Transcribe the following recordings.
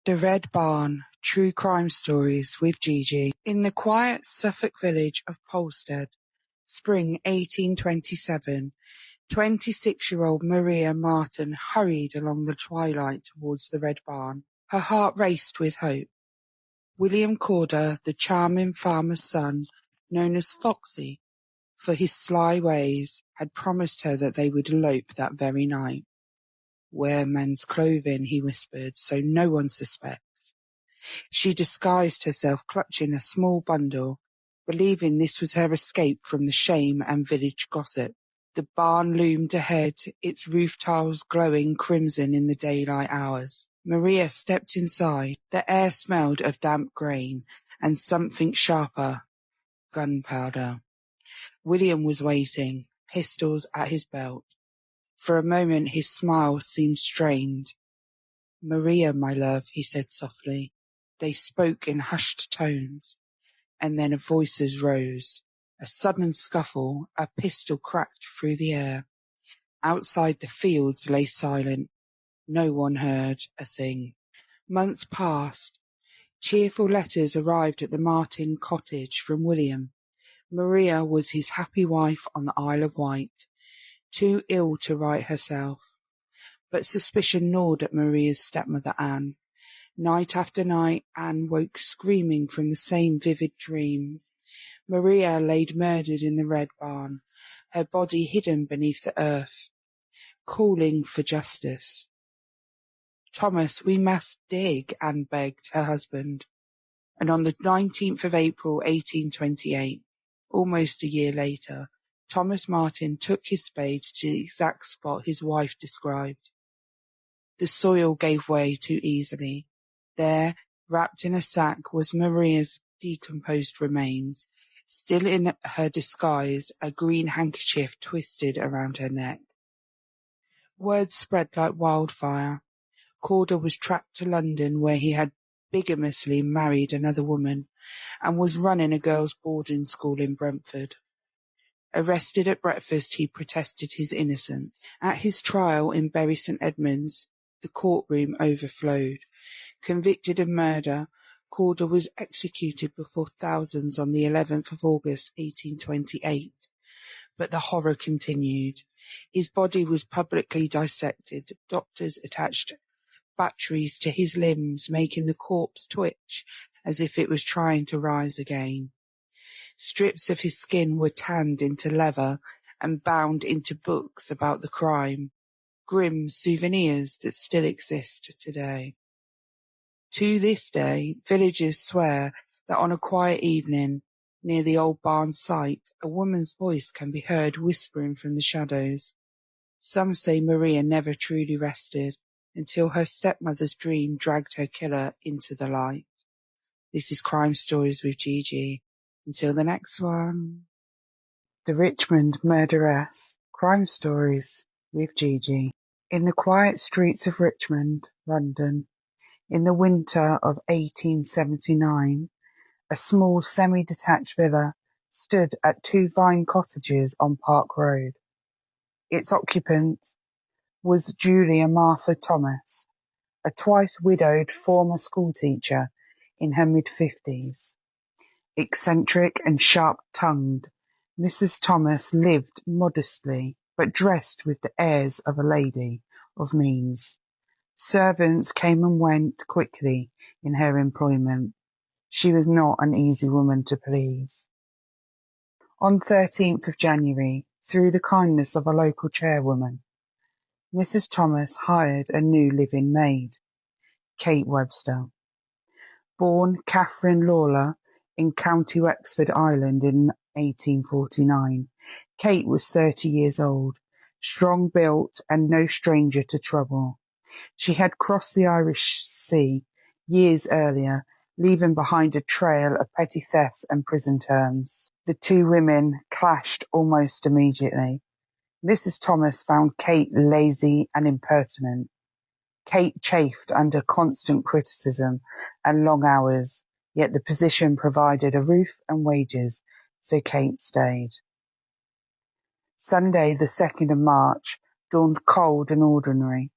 The Red Barn, True Crime Stories with Gigi. In the quiet Suffolk village of Polstead, spring 1827, 26-year-old Maria Martin hurried along the twilight towards the Red Barn. Her heart raced with hope. William Corder, the charming farmer's son, known as Foxy for his sly ways, had promised her that they would elope that very night. "Wear men's clothing," he whispered, "so no one suspects." She disguised herself clutching a small bundle, believing this was her escape from the shame and village gossip. The barn loomed ahead, its roof tiles glowing crimson in the daylight hours. Maria stepped inside. The air smelled of damp grain and something sharper, gunpowder. William was waiting, pistols at his belt. For a moment his smile seemed strained. "Maria, my love," he said softly. They spoke in hushed tones, and then voices rose. A sudden scuffle, a pistol cracked through the air. Outside the fields lay silent. No one heard a thing. Months passed. Cheerful letters arrived at the Martin cottage from William. Maria was his happy wife on the Isle of Wight, too ill to write herself. But suspicion gnawed at Maria's stepmother Anne. Night after night Anne woke screaming from the same vivid dream. Maria laid murdered in the Red Barn, her body hidden beneath the earth, calling for justice. "Thomas, we must dig," Anne begged her husband. And on the 19th of April 1828, almost a year later, Thomas Martin took his spade to the exact spot his wife described. The soil gave way too easily. There, wrapped in a sack, was Maria's decomposed remains, still in her disguise, a green handkerchief twisted around her neck. Word spread like wildfire. Corder was tracked to London, where he had bigamously married another woman, and was running a girls' boarding school in Brentford. Arrested at breakfast, he protested his innocence. At his trial in Bury St Edmunds, the courtroom overflowed. Convicted of murder, Corder was executed before thousands on the 11th of August 1828. But the horror continued. His body was publicly dissected. Doctors attached batteries to his limbs, making the corpse twitch as if it was trying to rise again. Strips of his skin were tanned into leather and bound into books about the crime, grim souvenirs that still exist today. To this day, villagers swear that on a quiet evening, near the old barn site, a woman's voice can be heard whispering from the shadows. Some say Maria never truly rested, until her stepmother's dream dragged her killer into the light. This is Crime Stories with Gigi. Until the next one. The Richmond Murderess. Crime Stories with Gigi. In the quiet streets of Richmond, London, in the winter of 1879, a small semi-detached villa stood at 2 vine cottages on Park Road. Its occupant was Julia Martha Thomas, a twice-widowed former schoolteacher in her mid-50s. Eccentric and sharp-tongued, Mrs. Thomas lived modestly, but dressed with the airs of a lady of means. Servants came and went quickly in her employment. She was not an easy woman to please. On 13th of January, through the kindness of a local chairwoman, Mrs. Thomas hired a new living maid, Kate Webster. Born Catherine Lawler in County Wexford, Ireland in 1849, Kate was 30 years old, strong-built and no stranger to trouble. She had crossed the Irish Sea years earlier, leaving behind a trail of petty thefts and prison terms. The two women clashed almost immediately. Mrs. Thomas found Kate lazy and impertinent. Kate chafed under constant criticism and long hours, yet the position provided a roof and wages, so Kate stayed. Sunday, the 2nd of March, dawned cold and ordinary.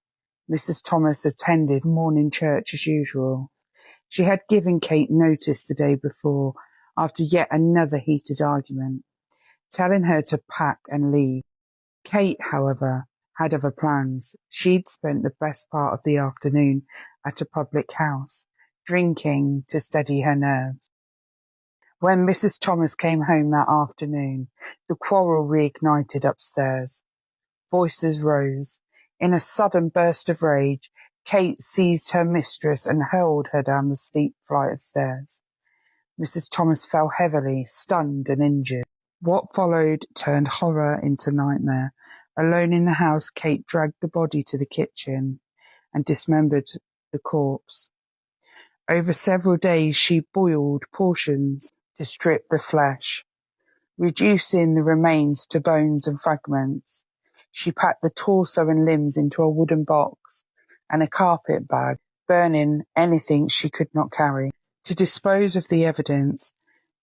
Mrs. Thomas attended morning church as usual. She had given Kate notice the day before, after yet another heated argument, telling her to pack and leave. Kate, however, had other plans. She'd spent the best part of the afternoon at a public house, drinking to steady her nerves. When Mrs. Thomas came home that afternoon, the quarrel reignited upstairs. Voices rose. In a sudden burst of rage, Kate seized her mistress and hurled her down the steep flight of stairs. Mrs. Thomas fell heavily, stunned and injured. What followed turned horror into nightmare. Alone in the house, Kate dragged the body to the kitchen and dismembered the corpse. Over several days, she boiled portions to strip the flesh, reducing the remains to bones and fragments. She packed the torso and limbs into a wooden box and a carpet bag, burning anything she could not carry. To dispose of the evidence,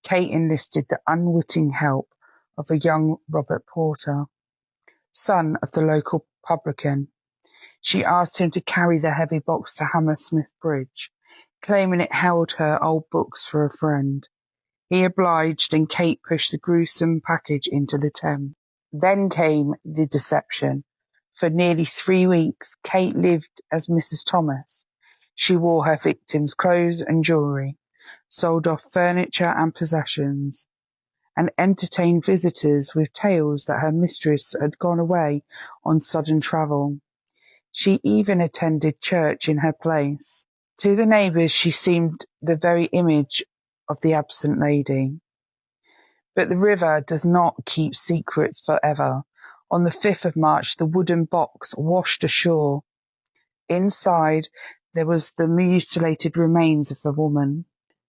Kate enlisted the unwitting help of a young Robert Porter, son of the local publican. She asked him to carry the heavy box to Hammersmith Bridge, claiming it held her old books for a friend. He obliged, and Kate pushed the gruesome package into the Thames. Then came the deception. For nearly 3 weeks, Kate lived as Mrs. Thomas. She wore her victims' clothes and jewellery, sold off furniture and possessions, and entertained visitors with tales that her mistress had gone away on sudden travel. She even attended church in her place. To the neighbours she seemed the very image of the absent lady. But the river does not keep secrets forever. On the 5th of March, the wooden box washed ashore. Inside, there was the mutilated remains of a woman.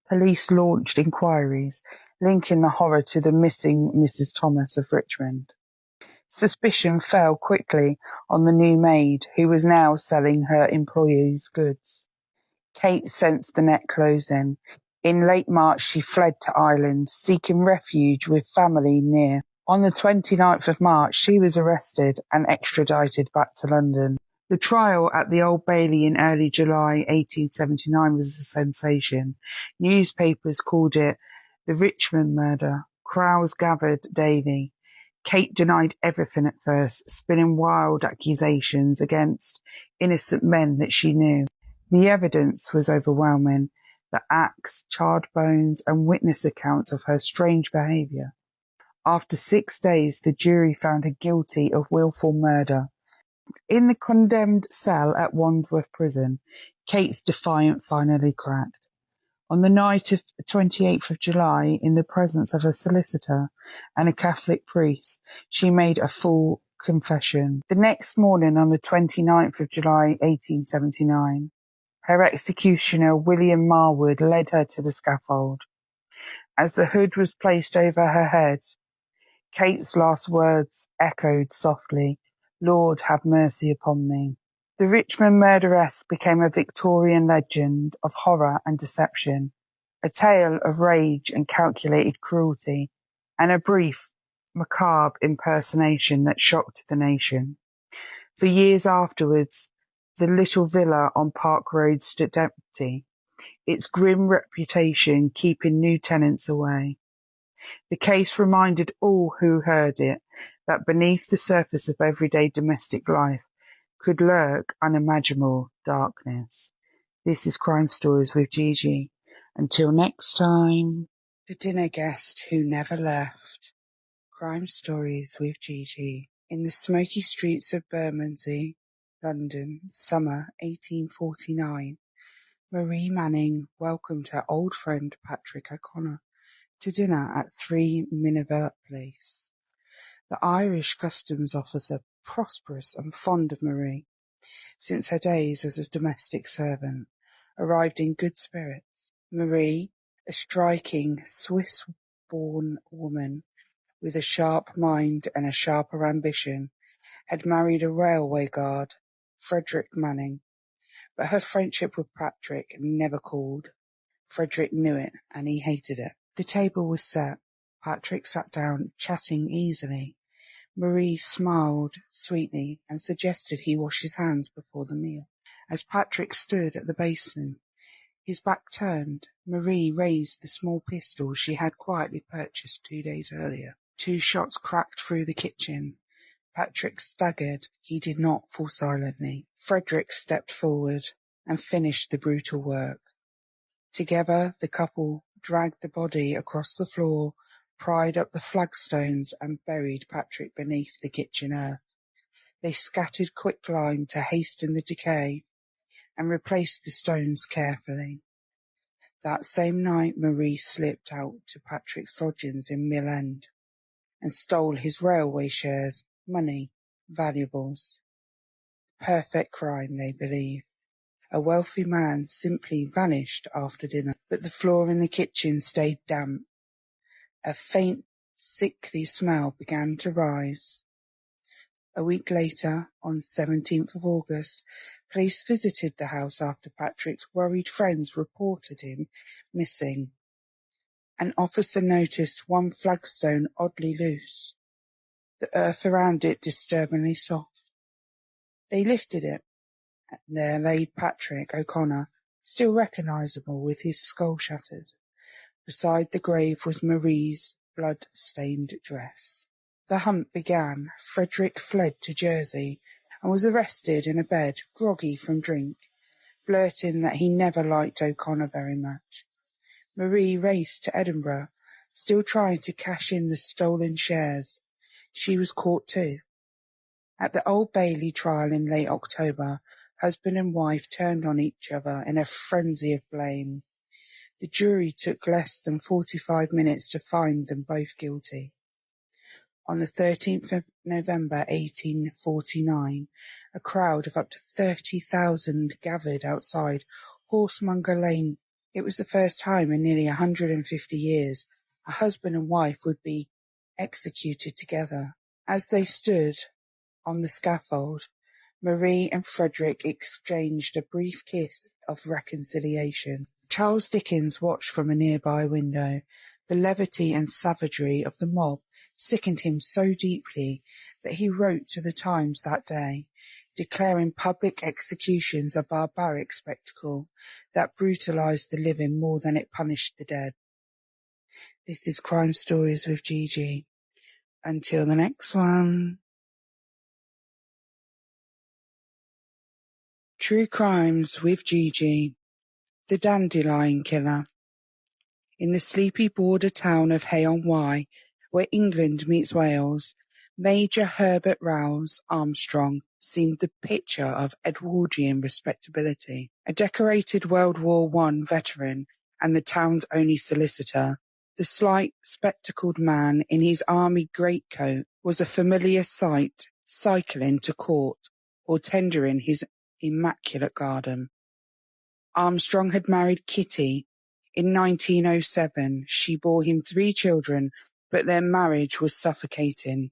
Police launched inquiries, linking the horror to the missing Mrs. Thomas of Richmond. Suspicion fell quickly on the new maid, who was now selling her employees' goods. Kate sensed the net closing. In late March, she fled to Ireland, seeking refuge with family near. On the 29th of March, she was arrested and extradited back to London. The trial at the Old Bailey in early July 1879 was a sensation. Newspapers called it the Richmond murder. Crowds gathered daily. Kate denied everything at first, spinning wild accusations against innocent men that she knew. The evidence was overwhelming. The axe, charred bones, and witness accounts of her strange behaviour. After 6 days, the jury found her guilty of wilful murder. In the condemned cell at Wandsworth Prison, Kate's defiance finally cracked. On the night of 28th of July, in the presence of a solicitor and a Catholic priest, she made a full confession. The next morning, on the 29th of July 1879, her executioner, William Marwood, led her to the scaffold. As the hood was placed over her head, Kate's last words echoed softly, "Lord, have mercy upon me." The Richmond murderess became a Victorian legend of horror and deception, a tale of rage and calculated cruelty, and a brief, macabre impersonation that shocked the nation. For years afterwards, the little villa on Park Road stood empty, its grim reputation keeping new tenants away. The case reminded all who heard it that beneath the surface of everyday domestic life could lurk unimaginable darkness. This is Crime Stories with Gigi. Until next time. The dinner guest who never left. Crime Stories with Gigi. In the smoky streets of Bermondsey, London, summer 1849, Marie Manning welcomed her old friend Patrick O'Connor to dinner at 3 Minerva Place. The Irish customs officer, prosperous and fond of Marie, since her days as a domestic servant, arrived in good spirits. Marie, a striking Swiss-born woman with a sharp mind and a sharper ambition, had married a railway guard, Frederick Manning, but her friendship with Patrick never cooled. Frederick knew it, and he hated it. The table was set. Patrick sat down, chatting easily. Marie smiled sweetly and suggested he wash his hands before the meal. As Patrick stood at the basin, his back turned, Marie raised the small pistol she had quietly purchased 2 days earlier. 2 shots cracked through the kitchen. Patrick staggered. He did not fall silently. Frederick stepped forward and finished the brutal work. Together, the couple dragged the body across the floor, pried up the flagstones, and buried Patrick beneath the kitchen earth. They scattered quicklime to hasten the decay and replaced the stones carefully. That same night, Marie slipped out to Patrick's lodgings in Mill End and stole his railway shares, money, valuables. Perfect crime, they believe. A wealthy man simply vanished after dinner, but the floor in the kitchen stayed damp. A faint, sickly smell began to rise. A week later, on 17th of August, police visited the house after Patrick's worried friends reported him missing. An officer noticed one flagstone oddly loose, the earth around it disturbingly soft. They lifted it, and there lay Patrick O'Connor, still recognisable with his skull shattered. Beside the grave was Marie's blood-stained dress. The hunt began. Frederick fled to Jersey and was arrested in a bed, groggy from drink, blurting that he never liked O'Connor very much. Marie raced to Edinburgh, still trying to cash in the stolen shares. She was caught too. At the Old Bailey trial in late October, husband and wife turned on each other in a frenzy of blame. The jury took less than 45 minutes to find them both guilty. On the 13th of November 1849, a crowd of up to 30,000 gathered outside Horsemonger Lane. It was the first time in nearly 150 years a husband and wife would be executed together. As they stood on the scaffold, Marie and Frederick exchanged a brief kiss of reconciliation. Charles Dickens watched from a nearby window. The levity and savagery of the mob sickened him so deeply that he wrote to the Times that day, declaring public executions a barbaric spectacle that brutalised the living more than it punished the dead. This is Crime Stories with Gigi. Until the next one. True Crimes with Gigi. The Dandelion Killer. In the sleepy border town of Hay-on-Wye, where England meets Wales, Major Herbert Rouse Armstrong seemed the picture of Edwardian respectability. A decorated World War I veteran and the town's only solicitor, the slight, spectacled man in his army greatcoat was a familiar sight cycling to court or tendering his immaculate garden. Armstrong had married Kitty. In 1907, she bore him 3 children, but their marriage was suffocating.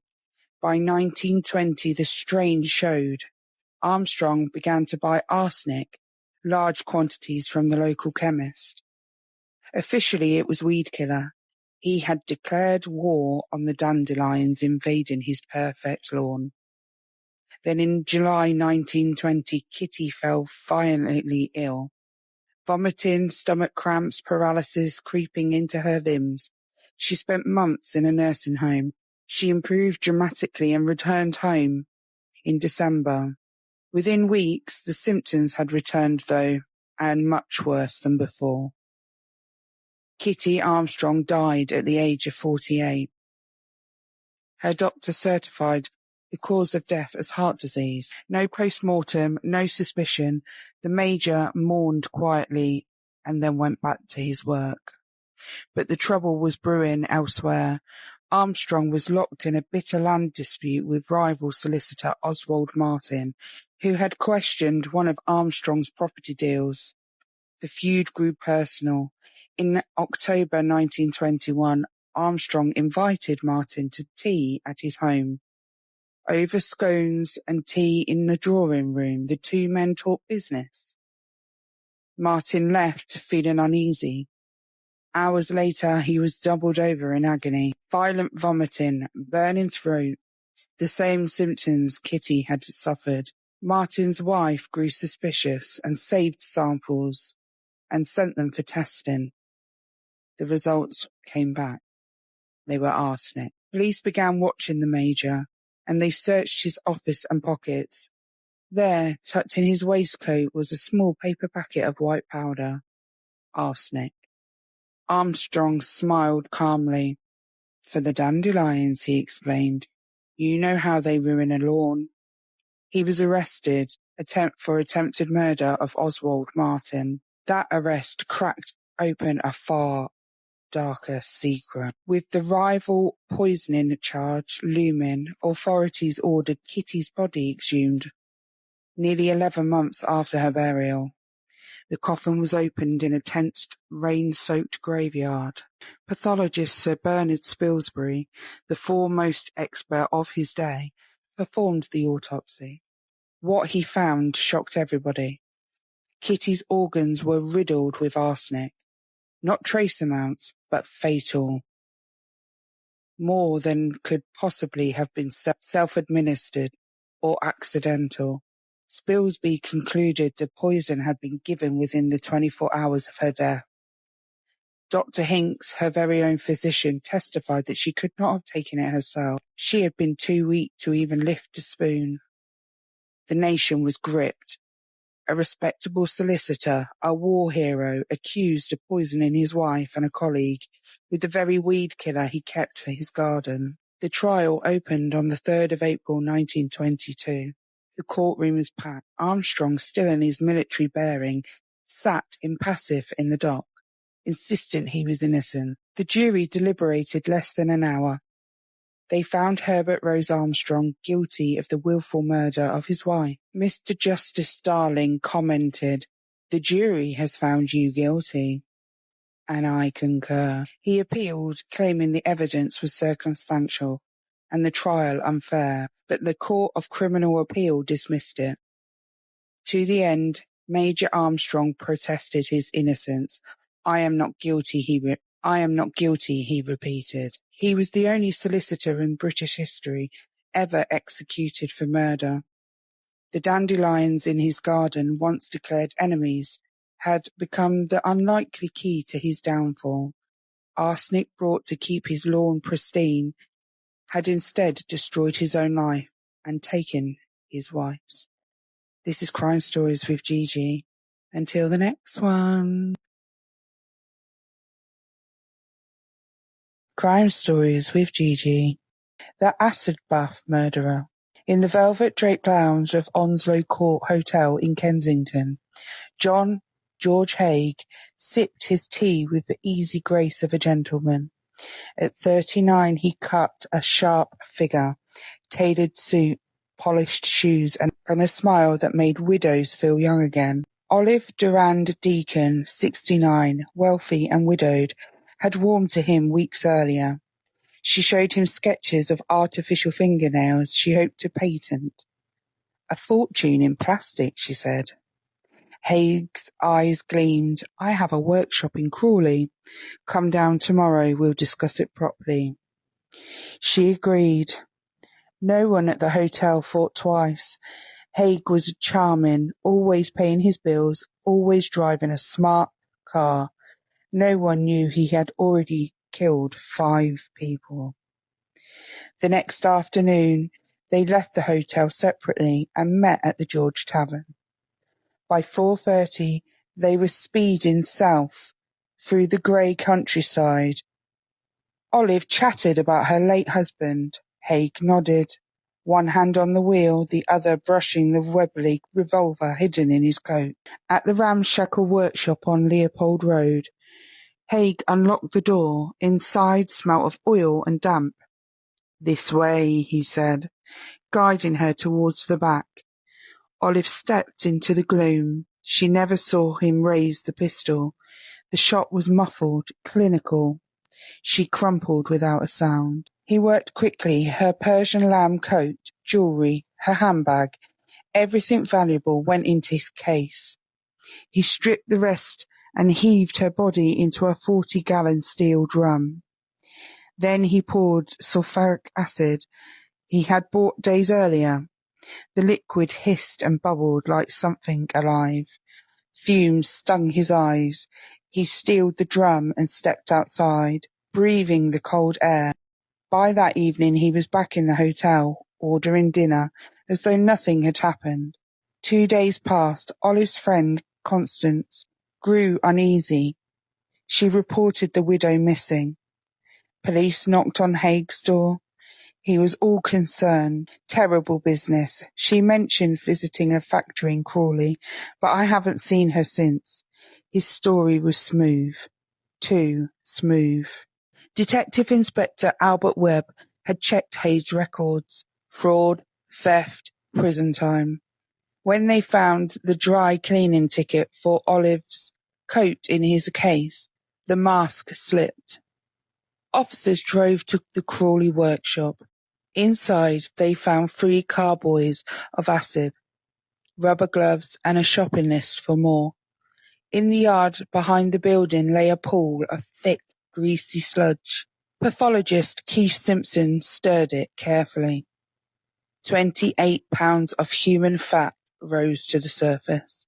By 1920, the strain showed. Armstrong began to buy arsenic, large quantities from the local chemist. Officially, it was weed killer. He had declared war on the dandelions invading his perfect lawn. Then in July 1920, Kitty fell violently ill. Vomiting, stomach cramps, paralysis creeping into her limbs. She spent months in a nursing home. She improved dramatically and returned home in December. Within weeks, the symptoms had returned though, and much worse than before. Kitty Armstrong died at the age of 48. Her doctor certified the cause of death as heart disease. No post-mortem, no suspicion. The Major mourned quietly and then went back to his work. But the trouble was brewing elsewhere. Armstrong was locked in a bitter land dispute with rival solicitor Oswald Martin, who had questioned one of Armstrong's property deals. The feud grew personal. In October 1921, Armstrong invited Martin to tea at his home. Over scones and tea in the drawing room, the 2 men talked business. Martin left, feeling uneasy. Hours later, he was doubled over in agony, violent vomiting, burning throat, the same symptoms Kitty had suffered. Martin's wife grew suspicious and saved samples and sent them for testing. The results came back. They were arsenic. Police began watching the Major, and they searched his office and pockets. There, tucked in his waistcoat, was a small paper packet of white powder. Arsenic. Armstrong smiled calmly. For the dandelions, he explained. You know how they ruin a lawn. He was arrested for attempted murder of Oswald Martin. That arrest cracked open a far darker secret. With the rival poisoning charge looming, authorities ordered Kitty's body exhumed. Nearly 11 months after her burial, the coffin was opened in a tense, rain-soaked graveyard. Pathologist Sir Bernard Spilsbury, the foremost expert of his day, performed the autopsy. What he found shocked everybody. Kitty's organs were riddled with arsenic. Not trace amounts, but fatal. More than could possibly have been self-administered or accidental. Spilsby concluded the poison had been given within the 24 hours of her death. Dr. Hinks, her very own physician, testified that she could not have taken it herself. She had been too weak to even lift a spoon. The nation was gripped. A respectable solicitor, a war hero, accused of poisoning his wife and a colleague with the very weed killer he kept for his garden. The trial opened on the 3rd of April 1922. The courtroom was packed. Armstrong, still in his military bearing, sat impassive in the dock, insistent he was innocent. The jury deliberated less than an hour. They found Herbert Rose Armstrong guilty of the willful murder of his wife. Mr. Justice Darling commented, "The jury has found you guilty." And I concur. He appealed, claiming the evidence was circumstantial and the trial unfair, but the Court of Criminal Appeal dismissed it. To the end, Major Armstrong protested his innocence. I am not guilty, he repeated. He was the only solicitor in British history ever executed for murder. The dandelions in his garden, once declared enemies, had become the unlikely key to his downfall. Arsenic brought to keep his lawn pristine had instead destroyed his own life and taken his wife's. This is Crime Stories with Gigi. Until the next one. Crime Stories with Gigi. The Acid Bath Murderer. In the velvet-draped lounge of Onslow Court Hotel in Kensington, John George Haigh sipped his tea with the easy grace of a gentleman. At 39 he cut a sharp figure, tailored suit, polished shoes, and a smile that made widows feel young again. Olive Durand Deacon, 69, wealthy and widowed, had warmed to him weeks earlier. She showed him sketches of artificial fingernails she hoped to patent. A fortune in plastic, she said. Haig's eyes gleamed. I have a workshop in Crawley. Come down tomorrow, we'll discuss it properly. She agreed. No one at the hotel thought twice. Haigh was charming, always paying his bills, always driving a smart car. No one knew he had already killed 5 people. The next afternoon, they left the hotel separately and met at the George Tavern. By 4:30, they were speeding south through the grey countryside. Olive chatted about her late husband. Haigh nodded, one hand on the wheel, the other brushing the Webley revolver hidden in his coat. At the ramshackle workshop on Leopold Road, Haigh unlocked the door. Inside smelt of oil and damp. This way, he said, guiding her towards the back. Olive stepped into the gloom. She never saw him raise the pistol. The shot was muffled, clinical. She crumpled without a sound. He worked quickly. Her Persian lamb coat, jewellery, her handbag, everything valuable went into his case. He stripped the rest and heaved her body into a 40-gallon steel drum. Then he poured sulphuric acid. he had bought days earlier. The liquid hissed and bubbled like something alive. Fumes stung his eyes. He steeled the drum and stepped outside, breathing the cold air. By that evening he was back in the hotel, ordering dinner, as though nothing had happened. 2 days passed. Olive's friend, Constance, grew uneasy. She reported the widow missing. Police knocked on Haig's door. He was all concerned. Terrible business. She mentioned visiting a factory in Crawley, but I haven't seen her since. His story was smooth. Too smooth. Detective Inspector Albert Webb had checked Haig's records. Fraud, theft, prison time. When they found the dry cleaning ticket for Olive's coat in his case, the mask slipped. Officers drove to the Crawley workshop. Inside, they found 3 carboys of acid, rubber gloves, and a shopping list for more. In the yard behind the building lay a pool of thick, greasy sludge. Pathologist Keith Simpson stirred it carefully. 28 pounds of human fat rose to the surface.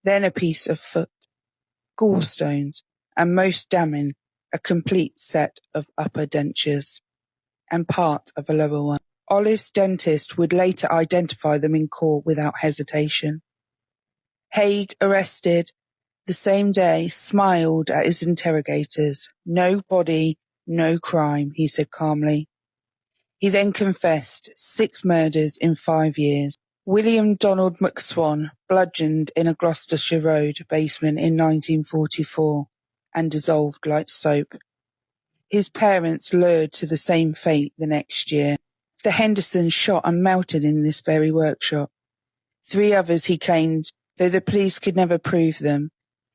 Then a piece of foot, gallstones, and most damning, a complete set of upper dentures, and part of a lower one. Olive's dentist would later identify them in court without hesitation. Haig, arrested the same day, smiled at his interrogators. No body, no crime, he said calmly. He then confessed 6 murders in 5 years. William Donald McSwan, bludgeoned in a Gloucestershire Road basement in 1944 and dissolved like soap. His parents lured to the same fate the next year. The Hendersons shot and melted in this very workshop. 3 others he claimed, though the police could never prove them.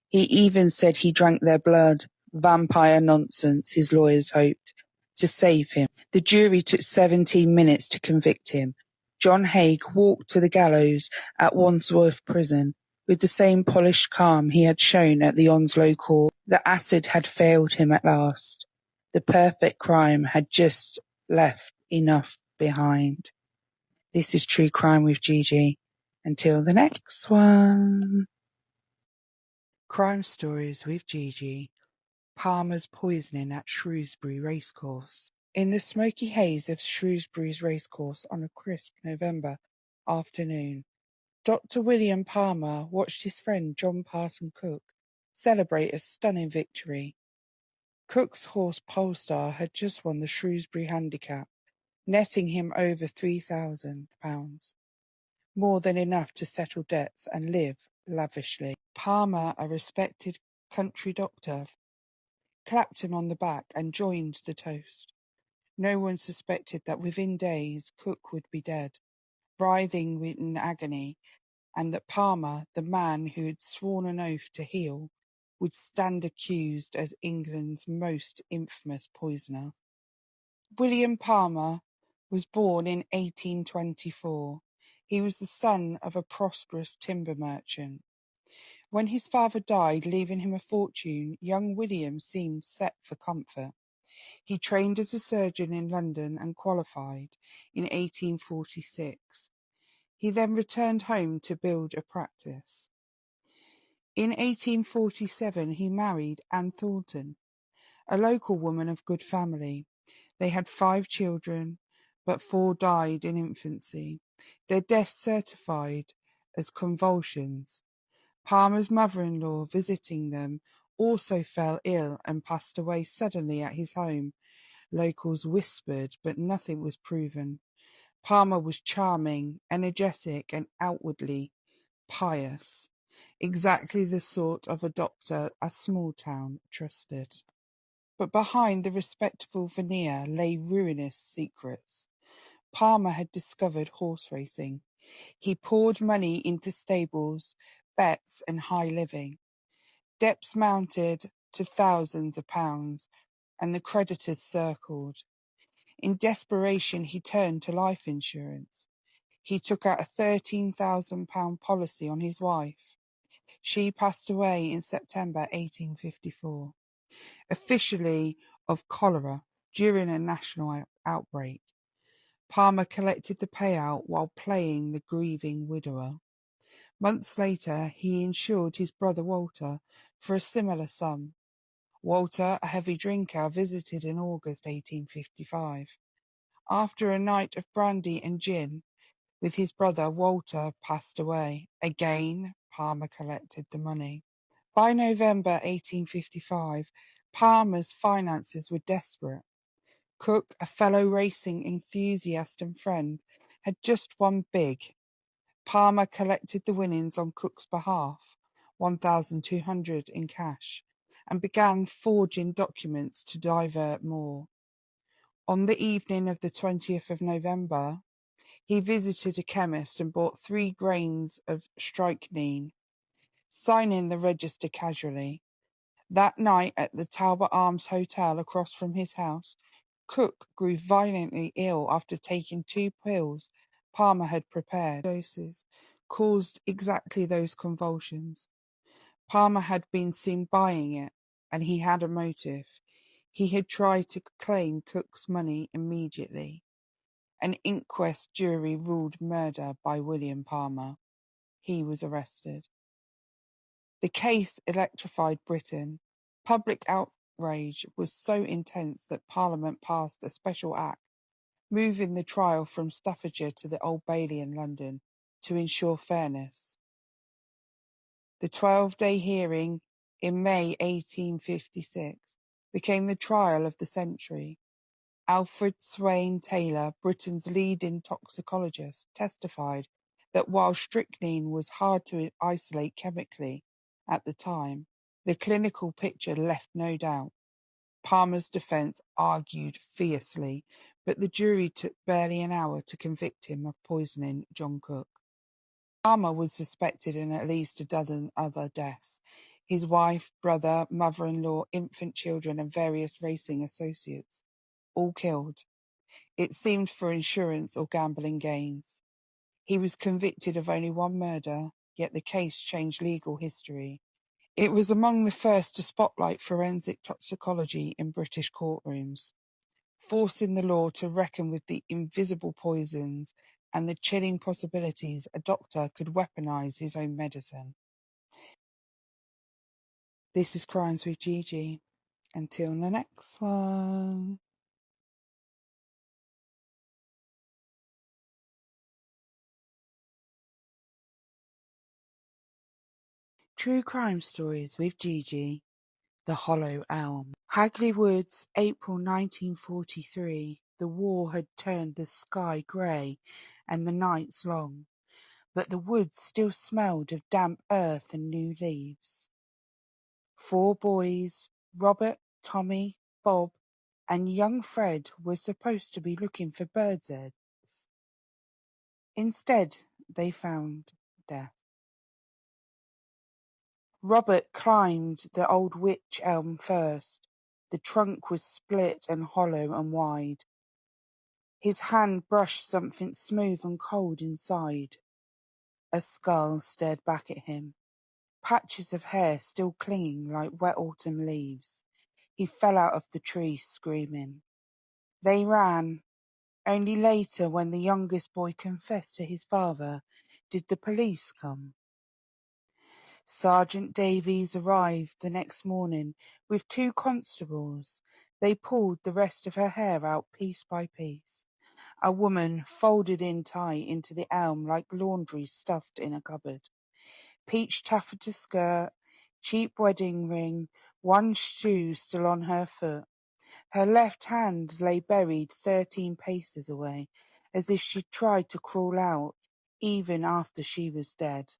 He even said he drank their blood. Vampire nonsense, his lawyers hoped, to save him. The jury took 17 minutes to convict him. John Haig walked to the gallows at Wandsworth Prison with the same polished calm he had shown at the Onslow court. The acid had failed him at last. The perfect crime had just left enough behind. This is True Crime with Gigi. Until the next one. Crime Stories with Gigi. Palmer's poisoning at Shrewsbury Racecourse. In the smoky haze of Shrewsbury's racecourse on a crisp November afternoon, Dr. William Palmer watched his friend John Parson Cook celebrate a stunning victory. Cook's horse Polestar had just won the Shrewsbury Handicap, netting him over £3,000, more than enough to settle debts and live lavishly. Palmer, a respected country doctor, clapped him on the back and joined the toast. No one suspected that within days Cook would be dead, writhing in agony, and that Palmer, the man who had sworn an oath to heal, would stand accused as England's most infamous poisoner. William Palmer was born in 1824. He was the son of a prosperous timber merchant. When his father died, leaving him a fortune, young William seemed set for comfort. He trained as a surgeon in London and qualified in 1846. He then returned home to build a practice. In 1847 he married Anne Thornton, a local woman of good family. They had 5 children, but 4 died in infancy, their deaths certified as convulsions. Palmer's mother-in-law, visiting them, also fell ill and passed away suddenly at his home. Locals whispered, but nothing was proven. Palmer was charming, energetic, and outwardly pious, exactly the sort of a doctor a small town trusted. But behind the respectable veneer lay ruinous secrets. Palmer had discovered horse racing. He poured money into stables, bets, and high living. Debts mounted to thousands of pounds, and the creditors circled. In desperation, he turned to life insurance. He took out a £13,000 policy on his wife. She passed away in September 1854, officially of cholera during a national outbreak. Palmer collected the payout while playing the grieving widower. Months later, he insured his brother Walter for a similar sum. Walter, a heavy drinker, visited in August 1855. After a night of brandy and gin with his brother, Walter passed away. Again, Palmer collected the money. By November 1855, Palmer's finances were desperate. Cook, a fellow racing enthusiast and friend, had just won big. Palmer collected the winnings on Cook's behalf, $1,200 in cash, and began forging documents to divert more. On the evening of the 20th of November, he visited a chemist and bought 3 grains of strychnine, signing the register casually. That night at the Talbot Arms Hotel across from his house, Cook grew violently ill after taking 2 pills Palmer had prepared. Doses caused exactly those convulsions. Palmer had been seen buying it, and he had a motive. He had tried to claim Cook's money immediately. An inquest jury ruled murder by William Palmer. He was arrested. The case electrified Britain. Public outrage was so intense that Parliament passed a special act, moving the trial from Staffordshire to the Old Bailey in London to ensure fairness. The 12-day hearing in May 1856 became the trial of the century. Alfred Swain Taylor, Britain's leading toxicologist, testified that while strychnine was hard to isolate chemically at the time, the clinical picture left no doubt. Palmer's defence argued fiercely, but the jury took barely an hour to convict him of poisoning John Cook. Palmer was suspected in at least a dozen other deaths. His wife, brother, mother-in-law, infant children and various racing associates, all killed. It seemed for insurance or gambling gains. He was convicted of only 1 murder, yet the case changed legal history. It was among the first to spotlight forensic toxicology in British courtrooms, forcing the law to reckon with the invisible poisons and the chilling possibilities a doctor could weaponize his own medicine. This is Crimes with Gigi. Until the next one. True Crime Stories with Gigi. The Hollow Elm. Hagley Woods, April 1943. The war had turned the sky grey and the nights long, but the woods still smelled of damp earth and new leaves. 4 boys, Robert, Tommy, Bob, and young Fred, were supposed to be looking for birds' eggs. Instead, they found death. Robert climbed the old wych elm first. The trunk was split and hollow and wide. His hand brushed something smooth and cold inside. A skull stared back at him, patches of hair still clinging like wet autumn leaves. He fell out of the tree screaming. They ran. Only later, when the youngest boy confessed to his father, did the police come. Sergeant Davies arrived the next morning with 2 constables. They pulled the rest of her hair out piece by piece. A woman folded in tight into the elm like laundry stuffed in a cupboard. Peach taffeta skirt, cheap wedding ring, 1 shoe still on her foot. Her left hand lay buried 13 paces away, as if she'd tried to crawl out even after she was dead.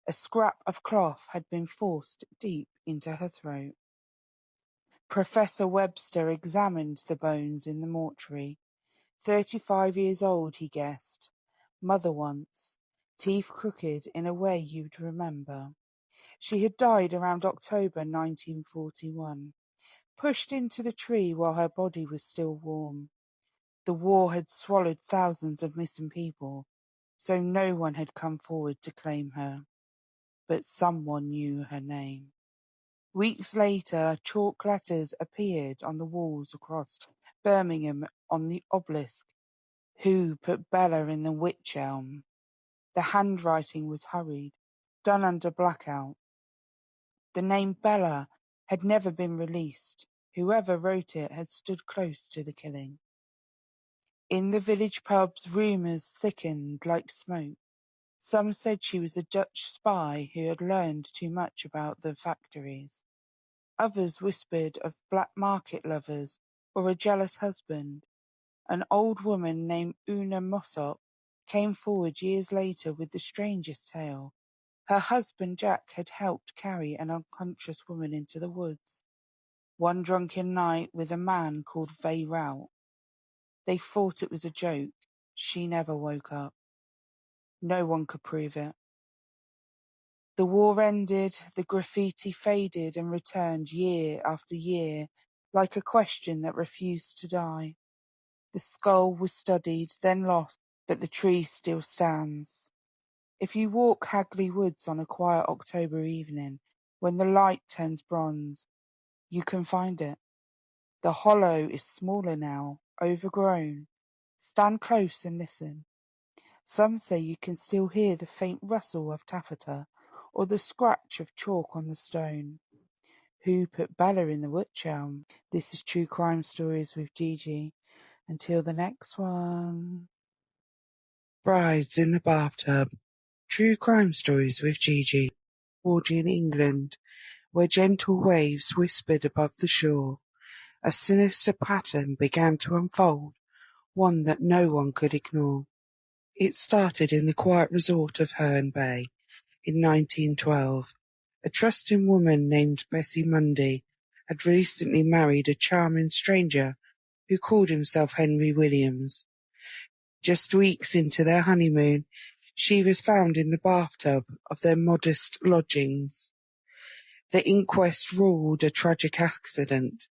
A scrap of cloth had been forced deep into her throat. Professor Webster examined the bones in the mortuary. 35 years old, he guessed. Mother once, teeth crooked in a way you'd remember. She had died around October 1941, pushed into the tree while her body was still warm. The war had swallowed thousands of missing people, so no one had come forward to claim her. But someone knew her name. Weeks later, chalk letters appeared on the walls across Birmingham on the obelisk. Who put Bella in the wych elm? The handwriting was hurried, done under blackout. The name Bella had never been released. Whoever wrote it had stood close to the killing. In the village pubs, rumours thickened like smoke. Some said she was a Dutch spy who had learned too much about the factories. Others whispered of black market lovers or a jealous husband. An old woman named Una Mossop came forward years later with the strangest tale. Her husband Jack had helped carry an unconscious woman into the woods. One drunken night with a man called Vay Rout. They thought it was a joke. She never woke up. No one could prove it. The war ended, the graffiti faded and returned year after year, like a question that refused to die. The skull was studied, then lost, but the tree still stands. If you walk Hagley Woods on a quiet October evening, when the light turns bronze, you can find it. The hollow is smaller now, overgrown. Stand close and listen. Some say you can still hear the faint rustle of taffeta, or the scratch of chalk on the stone. Who put Bella in the wych elm? This is True Crime Stories with Gigi. Until the next one. Brides in the bathtub. True Crime Stories with Gigi. Georgian England, where gentle waves whispered above the shore, a sinister pattern began to unfold, one that no one could ignore. It started in the quiet resort of Herne Bay in 1912. A trusting woman named Bessie Mundy had recently married a charming stranger who called himself Henry Williams. Just weeks into their honeymoon, she was found in the bathtub of their modest lodgings. The inquest ruled a tragic accident,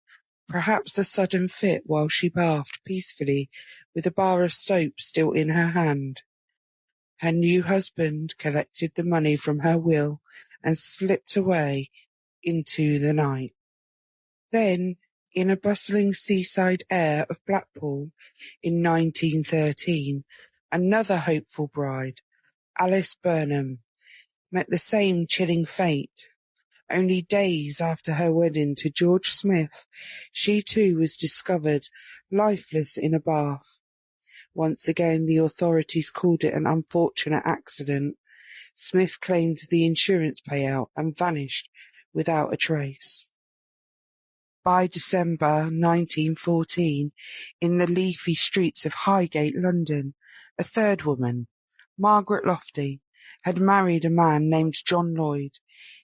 perhaps a sudden fit while she bathed peacefully with a bar of soap still in her hand. Her new husband collected the money from her will and slipped away into the night. Then, in a bustling seaside air of Blackpool in 1913, another hopeful bride, Alice Burnham, met the same chilling fate. Only days after her wedding to George Smith, she too was discovered lifeless in a bath. Once again, the authorities called it an unfortunate accident. Smith claimed the insurance payout and vanished without a trace. By December 1914, in the leafy streets of Highgate, London, a third woman, Margaret Lofty, had married a man named John Lloyd.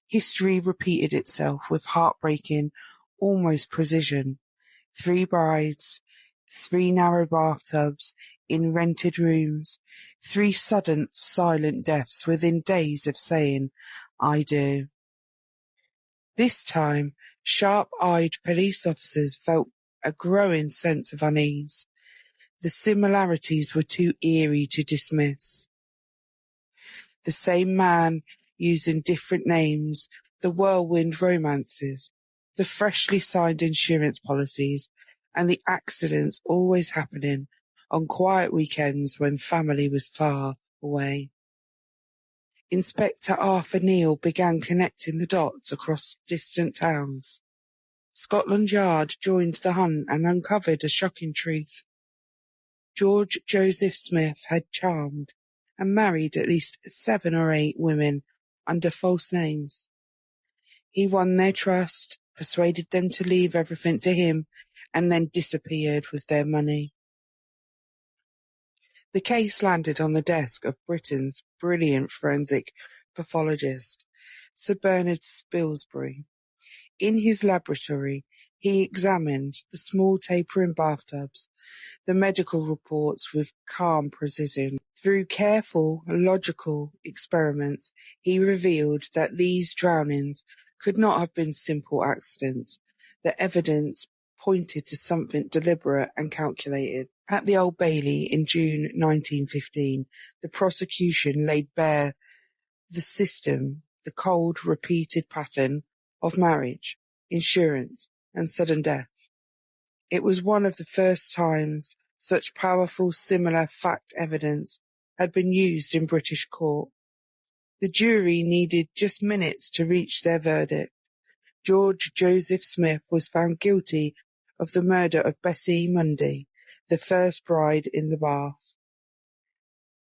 History repeated itself with heartbreaking, almost precision. 3 brides, 3 narrow bathtubs in rented rooms, 3 sudden, silent deaths within days of saying, "I do." This time, sharp-eyed police officers felt a growing sense of unease. The similarities were too eerie to dismiss. The same man using different names, the whirlwind romances, the freshly signed insurance policies, and the accidents always happening on quiet weekends when family was far away. Inspector Arthur Neal began connecting the dots across distant towns. Scotland Yard joined the hunt and uncovered a shocking truth. George Joseph Smith had charmed and married at least 7 or 8 women under false names. He won their trust, persuaded them to leave everything to him, and then disappeared with their money. The case landed on the desk of Britain's brilliant forensic pathologist, Sir Bernard Spilsbury. In his laboratory, he examined the small tapering bathtubs, the medical reports with calm precision. Through careful, logical experiments, he revealed that these drownings could not have been simple accidents. The evidence pointed to something deliberate and calculated. At the Old Bailey in June 1915, the prosecution laid bare the system, the cold, repeated pattern of marriage, insurance, and sudden death. It was one of the first times such powerful similar fact evidence had been used in British court. The jury needed just minutes to reach their verdict. George Joseph Smith was found guilty of the murder of Bessie Mundy, the first bride in the Bath.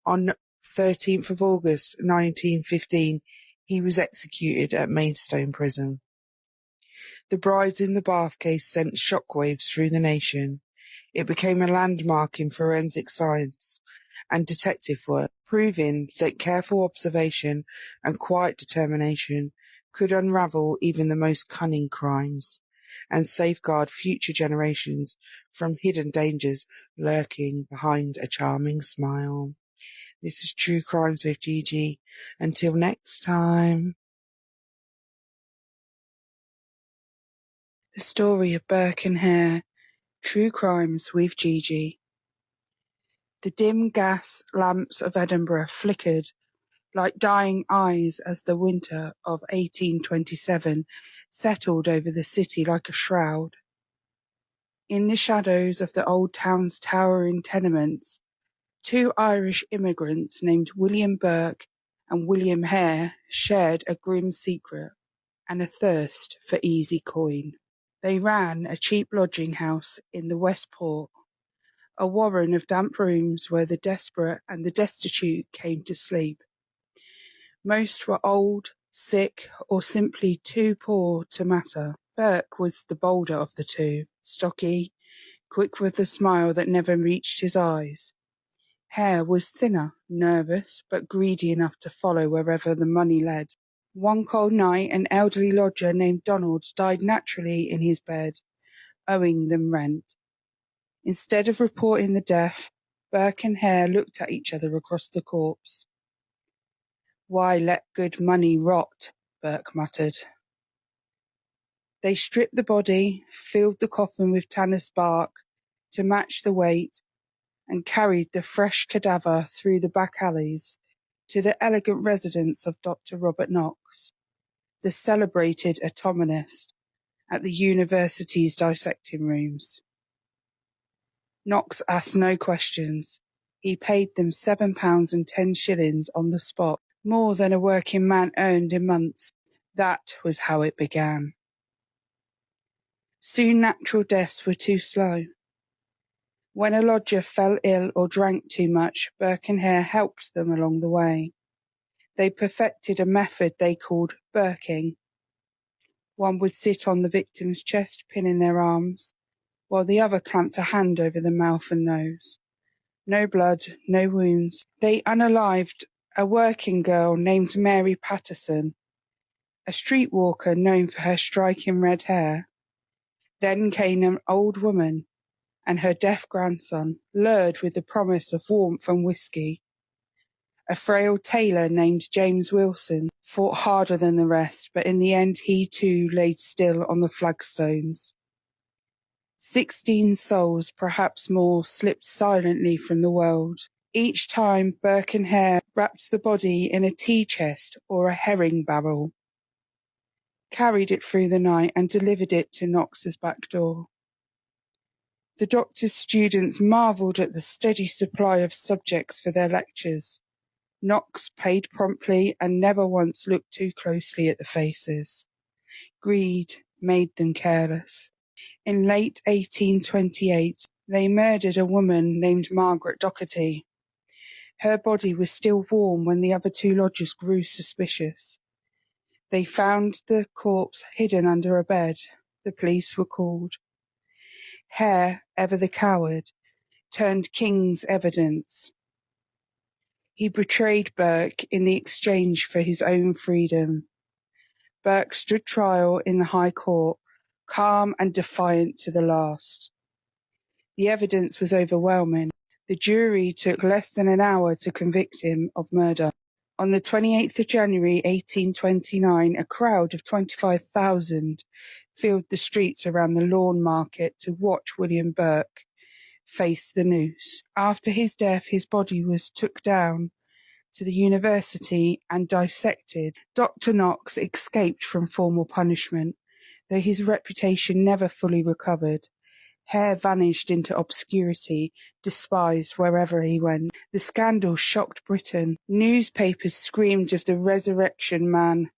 On 13th of August 1915, he was executed at Maidstone Prison. The brides in the Bath case sent shockwaves through the nation. It became a landmark in forensic science and detective work, proving that careful observation and quiet determination could unravel even the most cunning crimes and safeguard future generations from hidden dangers lurking behind a charming smile. This is True Crimes with Gigi. Until next time. The story of Burke and Hare. True Crimes with Gigi. The dim gas lamps of Edinburgh flickered like dying eyes as the winter of 1827 settled over the city like a shroud. In the shadows of the old town's towering tenements, two Irish immigrants named William Burke and William Hare shared a grim secret and a thirst for easy coin. They ran a cheap lodging house in the West Port, a warren of damp rooms where the desperate and the destitute came to sleep. Most were old, sick, or simply too poor to matter. Burke was the bolder of the two, stocky, quick with the smile that never reached his eyes. Hare was thinner, nervous, but greedy enough to follow wherever the money led. One cold night, an elderly lodger named Donald died naturally in his bed, owing them rent. Instead of reporting the death, Burke and Hare looked at each other across the corpse. "Why let good money rot?" Burke muttered. They stripped the body, filled the coffin with tannis bark to match the weight, and carried the fresh cadaver through the back alleys to the elegant residence of Dr. Robert Knox, the celebrated anatomist at the university's dissecting rooms. Knox asked no questions. He paid them £7.10 on the spot, more than a working man earned in months. That was how it began. Soon natural deaths were too slow. When a lodger fell ill or drank too much, Burke and Hare helped them along the way. They perfected a method they called burking. One would sit on the victim's chest, pinning their arms, while the other clamped a hand over the mouth and nose. No blood, no wounds. They unalived a working girl named Mary Patterson, a streetwalker known for her striking red hair. Then came an old woman and her deaf grandson, lured with the promise of warmth and whiskey. A frail tailor named James Wilson fought harder than the rest, but in the end he too laid still on the flagstones. 16 souls, perhaps more, slipped silently from the world. Each time Burke and Hare wrapped the body in a tea chest or a herring barrel, carried it through the night and delivered it to Knox's back door. The doctor's students marvelled at the steady supply of subjects for their lectures. Knox paid promptly and never once looked too closely at the faces. Greed made them careless. In late 1828, they murdered a woman named Margaret Docherty. Her body was still warm when the other two lodgers grew suspicious. They found the corpse hidden under a bed. The police were called. Hare, ever the coward, turned king's evidence. He betrayed Burke in the exchange for his own freedom. Burke stood trial in the High Court, calm and defiant to the last. The evidence was overwhelming. The jury took less than an hour to convict him of murder. On the 28th of January 1829, a crowd of 25,000 filled the streets around the Lawn Market to watch William Burke face the noose. After his death, his body was took down to the university and dissected. Dr. Knox escaped from formal punishment, though his reputation never fully recovered. Hair vanished into obscurity, despised wherever he went. The scandal shocked Britain. Newspapers screamed of the resurrection man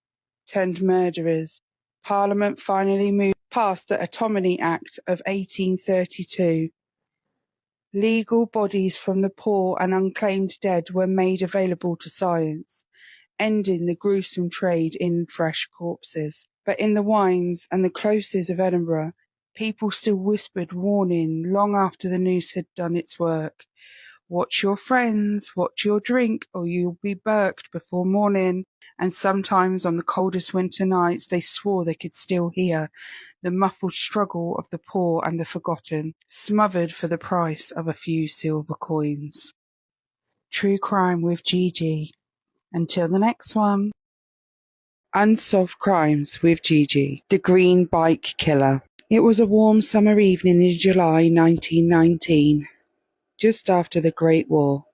turned murderers. Parliament finally moved past the Autonomy Act of 1832. Legal bodies from the poor and unclaimed dead were made available to science, ending the gruesome trade in fresh corpses. But in the wines and the closes of Edinburgh, people still whispered warning long after the news had done its work. Watch your friends, watch your drink, or you'll be burked before morning. And sometimes on the coldest winter nights they swore they could still hear the muffled struggle of the poor and the forgotten, smothered for the price of a few silver coins. True Crime with Gigi. Until the next one. Unsolved Crimes with Gigi. The Green Bike Killer. It was a warm summer evening in July 1919, just after the Great War.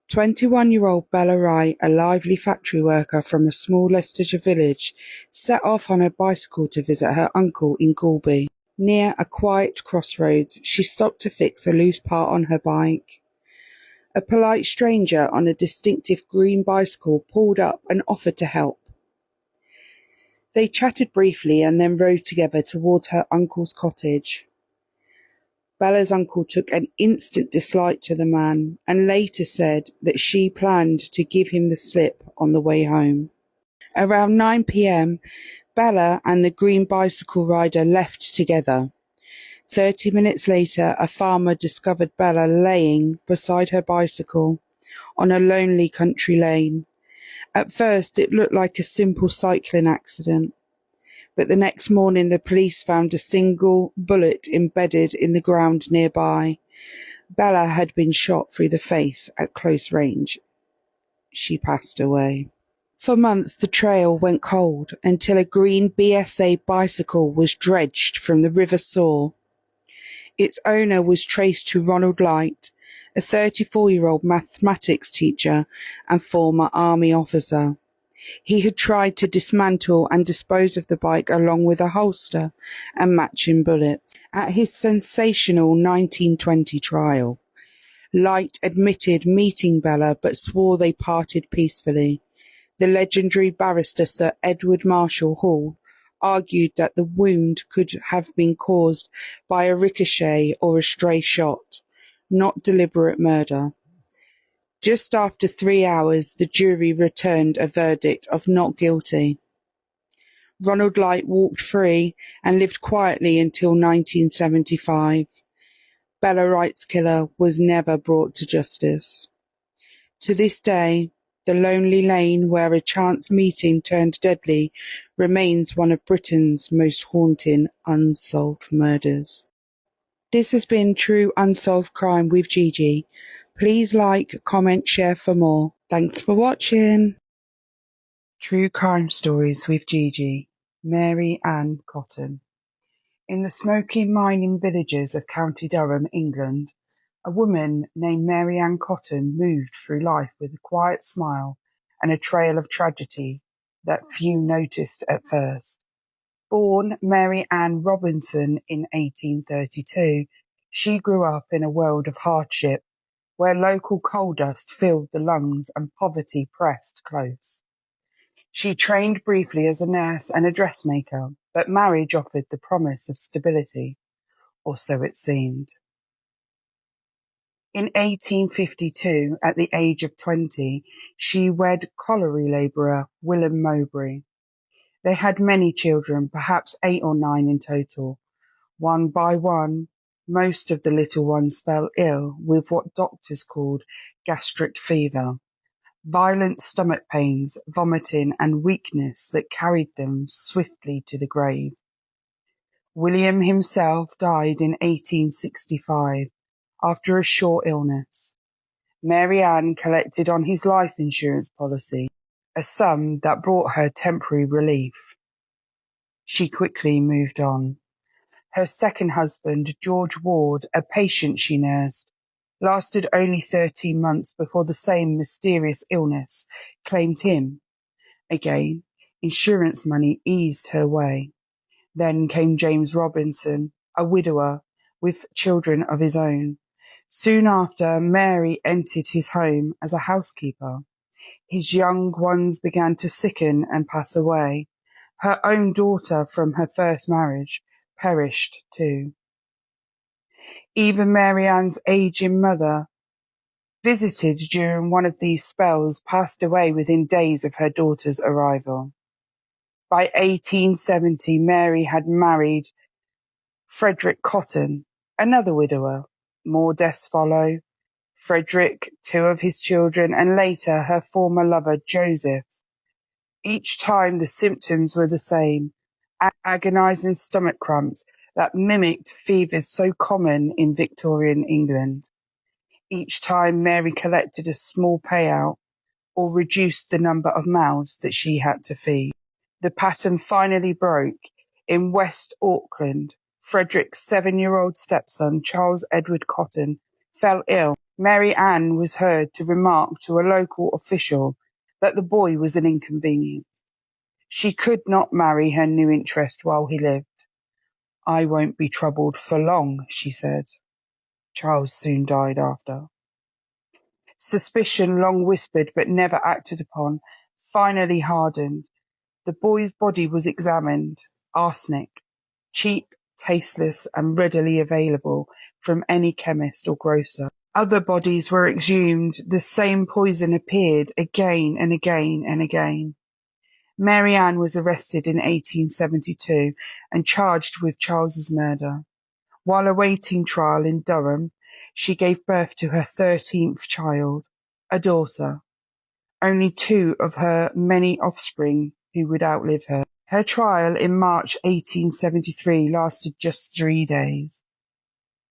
21-year-old Bella Wright, a lively factory worker from a small Leicestershire village, set off on her bicycle to visit her uncle in Goulby. Near a quiet crossroads, she stopped to fix a loose part on her bike. A polite stranger on a distinctive green bicycle pulled up and offered to help. They chatted briefly and then rode together towards her uncle's cottage. Bella's uncle took an instant dislike to the man and later said that she planned to give him the slip on the way home. Around 9 p.m, Bella and the green bicycle rider left together. 30 minutes later, a farmer discovered Bella laying beside her bicycle on a lonely country lane. At first, it looked like a simple cycling accident, but the next morning the police found a single bullet embedded in the ground nearby. Bella had been shot through the face at close range. She passed away. For months the trail went cold until a green BSA bicycle was dredged from the River Soar. Its owner was traced to Ronald Light, a 34-year-old mathematics teacher and former army officer. He had tried to dismantle and dispose of the bike along with a holster and matching bullets. At his sensational 1920 trial, Light admitted meeting Bella but swore they parted peacefully. The legendary barrister Sir Edward Marshall Hall argued that the wound could have been caused by a ricochet or a stray shot, not deliberate murder. Just after 3 hours, the jury returned a verdict of not guilty. Ronald Light walked free and lived quietly until 1975. Bella Wright's killer was never brought to justice. To this day, the lonely lane where a chance meeting turned deadly remains one of Britain's most haunting unsolved murders. This has been True Unsolved Crime with Gigi. Please like, comment, share for more. Thanks for watching. True Crime Stories with Gigi. Mary Ann Cotton. In the smoky mining villages of County Durham, England, a woman named Mary Ann Cotton moved through life with a quiet smile and a trail of tragedy that few noticed at first. Born Mary Ann Robinson in 1832, she grew up in a world of hardship, where local coal dust filled the lungs and poverty pressed close. She trained briefly as a nurse and a dressmaker, but marriage offered the promise of stability, or so it seemed. In 1852, at the age of 20, she wed colliery labourer William Mowbray. They had many children, perhaps 8 or 9 in total. One by one, most of the little ones fell ill with what doctors called gastric fever, violent stomach pains, vomiting and weakness that carried them swiftly to the grave. William himself died in 1865 after a short illness. Mary Ann collected on his life insurance policy, a sum that brought her temporary relief. She quickly moved on. Her second husband, George Ward, a patient she nursed, lasted only 13 months before the same mysterious illness claimed him. Again, insurance money eased her way. Then came James Robinson, a widower, with children of his own. Soon after, Mary entered his home as a housekeeper. His young ones began to sicken and pass away. Her own daughter from her first marriage perished too. Even Mary Ann's aging mother, visited during one of these spells, passed away within days of her daughter's arrival. By 1870, Mary had married Frederick Cotton, another widower. More deaths follow. Frederick, two of his children, and later her former lover, Joseph. Each time the symptoms were the same, agonizing stomach cramps that mimicked fevers so common in Victorian England. Each time Mary collected a small payout or reduced the number of mouths that she had to feed. The pattern finally broke in West Auckland. Frederick's 7-year-old stepson, Charles Edward Cotton, fell ill. Mary Ann was heard to remark to a local official that the boy was an inconvenience. She could not marry her new interest while he lived. "I won't be troubled for long," she said. Charles soon died after. Suspicion, long whispered but never acted upon, finally hardened. The boy's body was examined. Arsenic, cheap, tasteless, and readily available from any chemist or grocer. Other bodies were exhumed. The same poison appeared again and again and again. Mary Ann was arrested in 1872 and charged with Charles's murder. While awaiting trial in Durham, she gave birth to her 13th child, a daughter, only 2 of her many offspring who would outlive her. Her trial in March 1873 lasted just 3 days.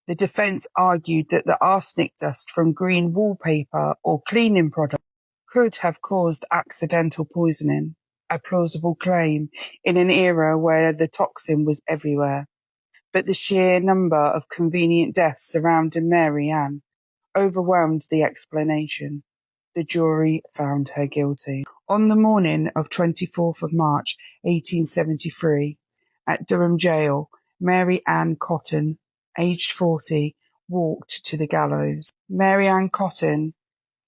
The defence argued that the arsenic dust from green wallpaper or cleaning products could have caused accidental poisoning, a plausible claim in an era where the toxin was everywhere. But the sheer number of convenient deaths surrounding Mary Ann overwhelmed the explanation. The jury found her guilty. On the morning of 24th of March 1873, at Durham Jail, Mary Ann Cotton, aged 40, walked to the gallows. Mary Ann Cotton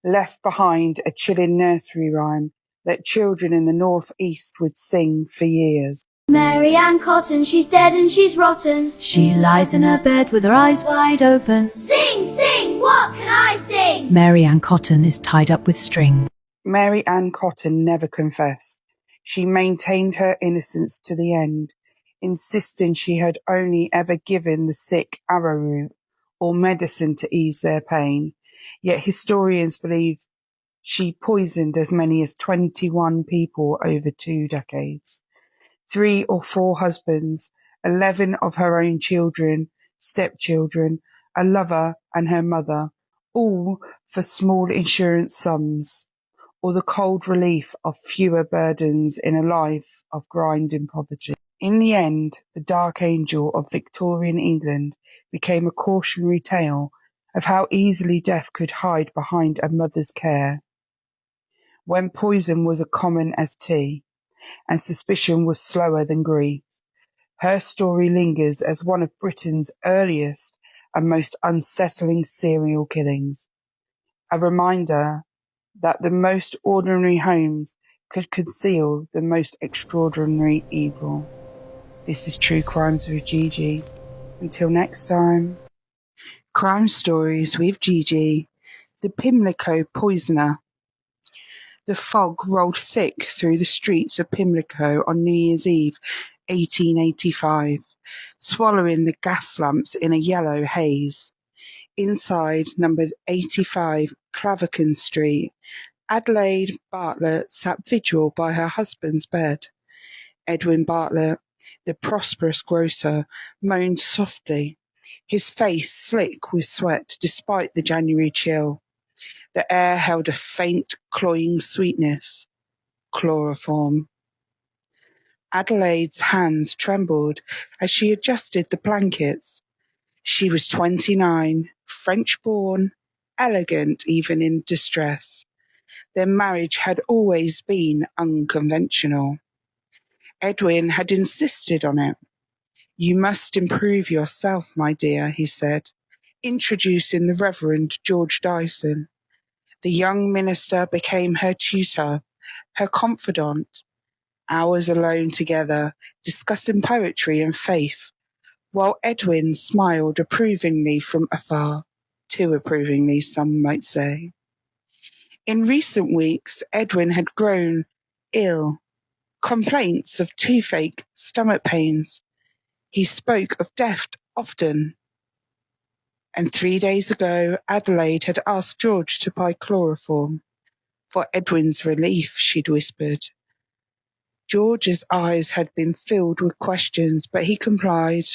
left behind a chilling nursery rhyme that children in the North East would sing for years. Mary Ann Cotton, she's dead and she's rotten. She lies in her bed with her eyes wide open. Sing, sing, what can I sing? Mary Ann Cotton is tied up with string. Mary Ann Cotton never confessed. She maintained her innocence to the end, insisting she had only ever given the sick arrowroot or medicine to ease their pain. Yet historians believe she poisoned as many as 21 people over 2 decades. 3 or 4 husbands, 11 of her own children, stepchildren, a lover and her mother, all for small insurance sums, or the cold relief of fewer burdens in a life of grinding poverty. In the end, the Dark Angel of Victorian England became a cautionary tale of how easily death could hide behind a mother's care. When poison was as common as tea, and suspicion was slower than grief, her story lingers as one of Britain's earliest and most unsettling serial killings. A reminder that the most ordinary homes could conceal the most extraordinary evil. This is True Crimes with Gigi. Until next time. Crime Stories with Gigi. The Pimlico Poisoner. The fog rolled thick through the streets of Pimlico on New Year's Eve, 1885, swallowing the gas lamps in a yellow haze. Inside numbered 85 Clavercon Street, Adelaide Bartlett sat vigil by her husband's bed. Edwin Bartlett, the prosperous grocer, moaned softly, his face slick with sweat despite the January chill. The air held a faint, cloying sweetness. Chloroform. Adelaide's hands trembled as she adjusted the blankets. She was 29, French-born, elegant even in distress. Their marriage had always been unconventional. Edwin had insisted on it. "You must improve yourself, my dear," he said, introducing the Reverend George Dyson. The young minister became her tutor, her confidant. Hours alone together, discussing poetry and faith, while Edwin smiled approvingly from afar, too approvingly, some might say. In recent weeks, Edwin had grown ill, complaints of toothache, stomach pains. He spoke of death often. And 3 days ago, Adelaide had asked George to buy chloroform. For Edwin's relief, she'd whispered. George's eyes had been filled with questions, but he complied.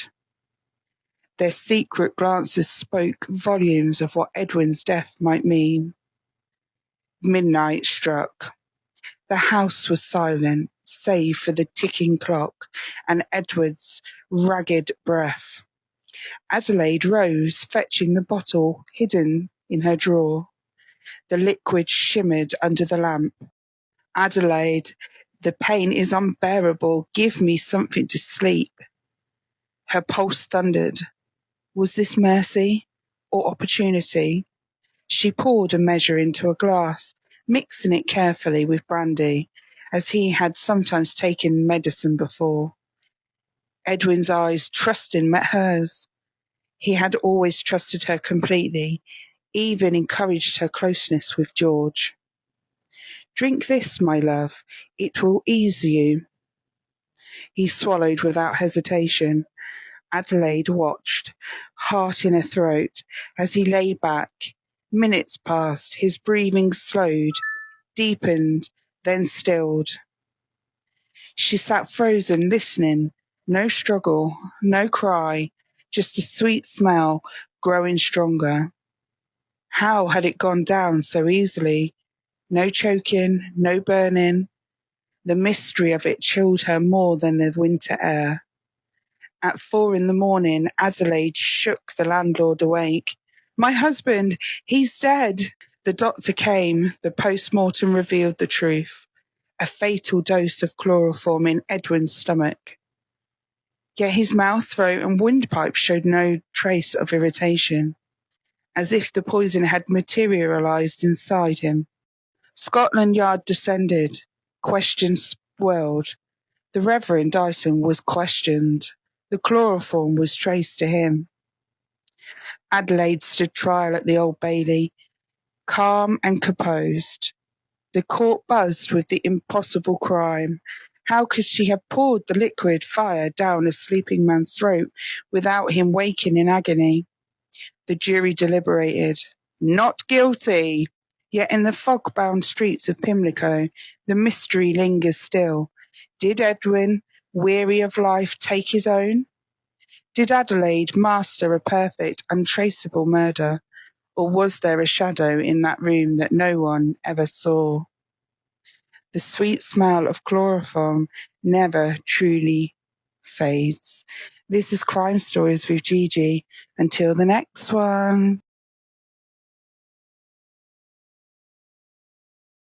Their secret glances spoke volumes of what Edwin's death might mean. Midnight struck. The house was silent, save for the ticking clock and Edward's ragged breath. Adelaide rose, fetching the bottle hidden in her drawer. The liquid shimmered under the lamp. Adelaide, the pain is unbearable. Give me something to sleep. Her pulse thundered. Was this mercy or opportunity? She poured a measure into a glass, mixing it carefully with brandy, as he had sometimes taken medicine before. Edwin's eyes, trusting, met hers. He had always trusted her completely, even encouraged her closeness with George. Drink this, my love. It will ease you. He swallowed without hesitation. Adelaide watched, heart in her throat, as he lay back. Minutes passed, his breathing slowed, deepened, then stilled. She sat frozen, listening. No struggle, no cry, just a sweet smell growing stronger. How had it gone down so easily? No choking, no burning. The mystery of it chilled her more than the winter air. At 4 a.m, Adelaide shook the landlord awake. My husband, he's dead. The doctor came. The post-mortem revealed the truth. A fatal dose of chloroform in Edwin's stomach. Yet his mouth, throat, and windpipe showed no trace of irritation, as if the poison had materialized inside him. Scotland Yard descended. Questions swirled. The Reverend Dyson was questioned. The chloroform was traced to him. Adelaide stood trial at the Old Bailey, calm and composed. The court buzzed with the impossible crime. How could she have poured the liquid fire down a sleeping man's throat without him waking in agony? The jury deliberated. Not guilty! Yet in the fog-bound streets of Pimlico, the mystery lingers still. Did Edwin, weary of life, take his own? Did Adelaide master a perfect, untraceable murder? Or was there a shadow in that room that no one ever saw? The sweet smell of chloroform never truly fades. This is Crime Stories with Gigi. Until the next one.